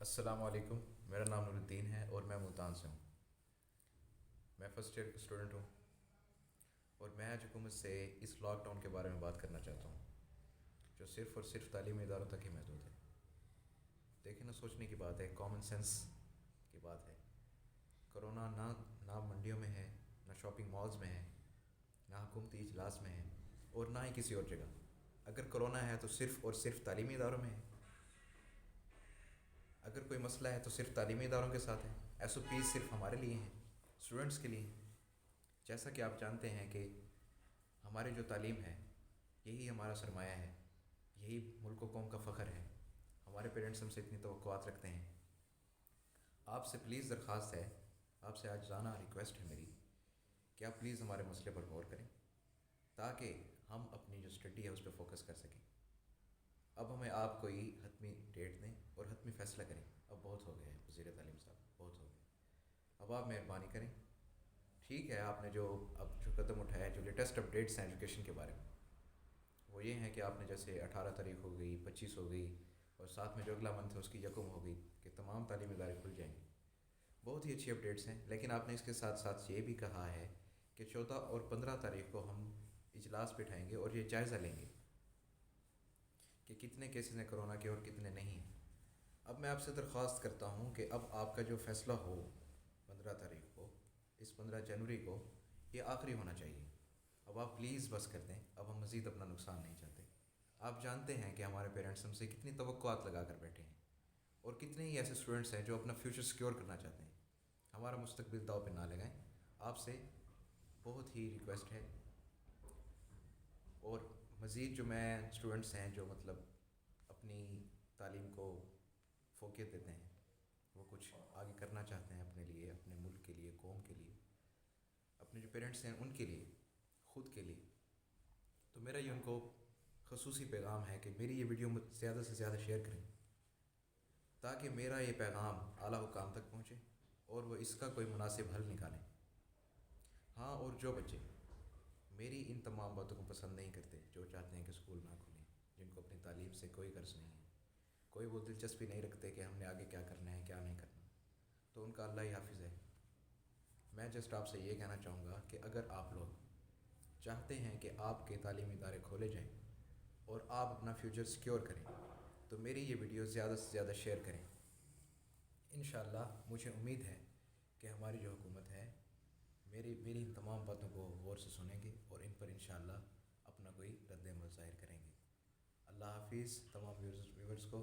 السلام علیکم، میرا نام نور الدین ہے اور میں ملتان سے ہوں۔ میں فرسٹ ایئر کا اسٹوڈنٹ ہوں اور میں آج حکومت سے اس لاک ڈاؤن کے بارے میں بات کرنا چاہتا ہوں جو صرف اور صرف تعلیمی اداروں تک ہی محدود ہے۔ دیکھیں نا، سوچنے کی بات ہے، کامن سینس کی بات ہے۔ کرونا نہ منڈیوں میں ہے، نہ شاپنگ مالز میں ہے، نہ حکومتی اجلاس میں ہے اور نہ ہی کسی اور جگہ۔ اگر کرونا ہے تو صرف اور صرف تعلیمی اداروں میں ہے۔ اگر کوئی مسئلہ ہے تو صرف تعلیمی اداروں کے ساتھ ہے۔ ایس او پیز صرف ہمارے لیے ہیں، اسٹوڈنٹس کے لیے ہیں۔ جیسا کہ آپ جانتے ہیں کہ ہماری جو تعلیم ہے یہی ہمارا سرمایہ ہے، یہی ملک و قوم کا فخر ہے۔ ہمارے پیرنٹس ہم سے اتنی توقعات رکھتے ہیں۔ آپ سے پلیز درخواست ہے، آپ سے آج جانا ریکویسٹ ہے میری کہ آپ پلیز ہمارے مسئلے پر غور کریں تاکہ ہم اپنی جو اسٹڈی ہے اس پہ فوکس کر سکیں۔ اب ہمیں آپ کوئی حتمی ڈیٹ دیں اور حتمی فیصلہ کریں۔ اب بہت ہو گیا ہے وزیر تعلیم صاحب، بہت ہو گیا۔ اب آپ مہربانی کریں۔ ٹھیک ہے، آپ نے جو قدم اٹھایا ہے، جو لیٹسٹ اپڈیٹس ہیں ایجوکیشن کے بارے میں، وہ یہ ہیں کہ آپ نے جیسے 18 تاریخ ہو گئی، 25 ہو گئی، اور ساتھ میں جو اگلا منتھ ہے اس کی 1 ہو گئی کہ تمام تعلیمی ادارے کھل جائیں گے۔ بہت ہی اچھی اپڈیٹس ہیں، لیکن آپ نے اس کے ساتھ ساتھ یہ بھی کہا ہے کہ 14 اور 15 تاریخ کو ہم اجلاس بٹھائیں گے اور یہ جائزہ لیں گے کہ کتنے کیسز ہیں کرونا کے اور کتنے نہیں ہیں۔ اب میں آپ سے درخواست کرتا ہوں کہ اب آپ کا جو فیصلہ ہو 15 تاریخ کو، اس 15 جنوری کو، یہ آخری ہونا چاہیے۔ اب آپ پلیز بس کر دیں، اب ہم مزید اپنا نقصان نہیں چاہتے۔ آپ جانتے ہیں کہ ہمارے پیرنٹس ہم سے کتنی توقعات لگا کر بیٹھے ہیں اور کتنے ہی ایسے اسٹوڈنٹس ہیں جو اپنا فیوچر سیکیور کرنا چاہتے ہیں۔ ہمارا مستقبل داؤ پہ نہ لگائیں۔ آپ سے بہت ہی ریکویسٹ ہے۔ اور مزید جو میں اسٹوڈنٹس ہیں جو مطلب اپنی تعلیم کو فوقیت دیتے ہیں، وہ کچھ آگے کرنا چاہتے ہیں اپنے لیے، اپنے ملک کے لیے، قوم کے لیے، اپنے جو پیرنٹس ہیں ان کے لیے، خود کے لیے، تو میرا یہ ان کو خصوصی پیغام ہے کہ میری یہ ویڈیو زیادہ سے زیادہ شیئر کریں تاکہ میرا یہ پیغام اعلیٰ حکام تک پہنچے اور وہ اس کا کوئی مناسب حل نکالیں۔ ہاں، اور جو بچے میری ان تمام باتوں کو پسند نہیں کرتے، جو چاہتے ہیں کہ اسکول نہ کھلیں، جن کو اپنی تعلیم سے کوئی غرض نہیں ہے، کوئی وہ دلچسپی نہیں رکھتے کہ ہم نے آگے کیا کرنا ہے کیا نہیں کرنا، تو ان کا اللہ ہی حافظ ہے۔ میں جسٹ آپ سے یہ کہنا چاہوں گا کہ اگر آپ لوگ چاہتے ہیں کہ آپ کے تعلیمی ادارے کھولے جائیں اور آپ اپنا فیوچر سیکیور کریں تو میری یہ ویڈیو زیادہ سے زیادہ شیئر کریں۔ انشاءاللہ مجھے امید ہے کہ ہماری جو حکومت ہے میری ان تمام باتوں کو غور سے سنیں گے اور ان پر انشاءاللہ اپنا کوئی رد عمل ظاہر کریں گے۔ اللہ حافظ تمام ویورز کو۔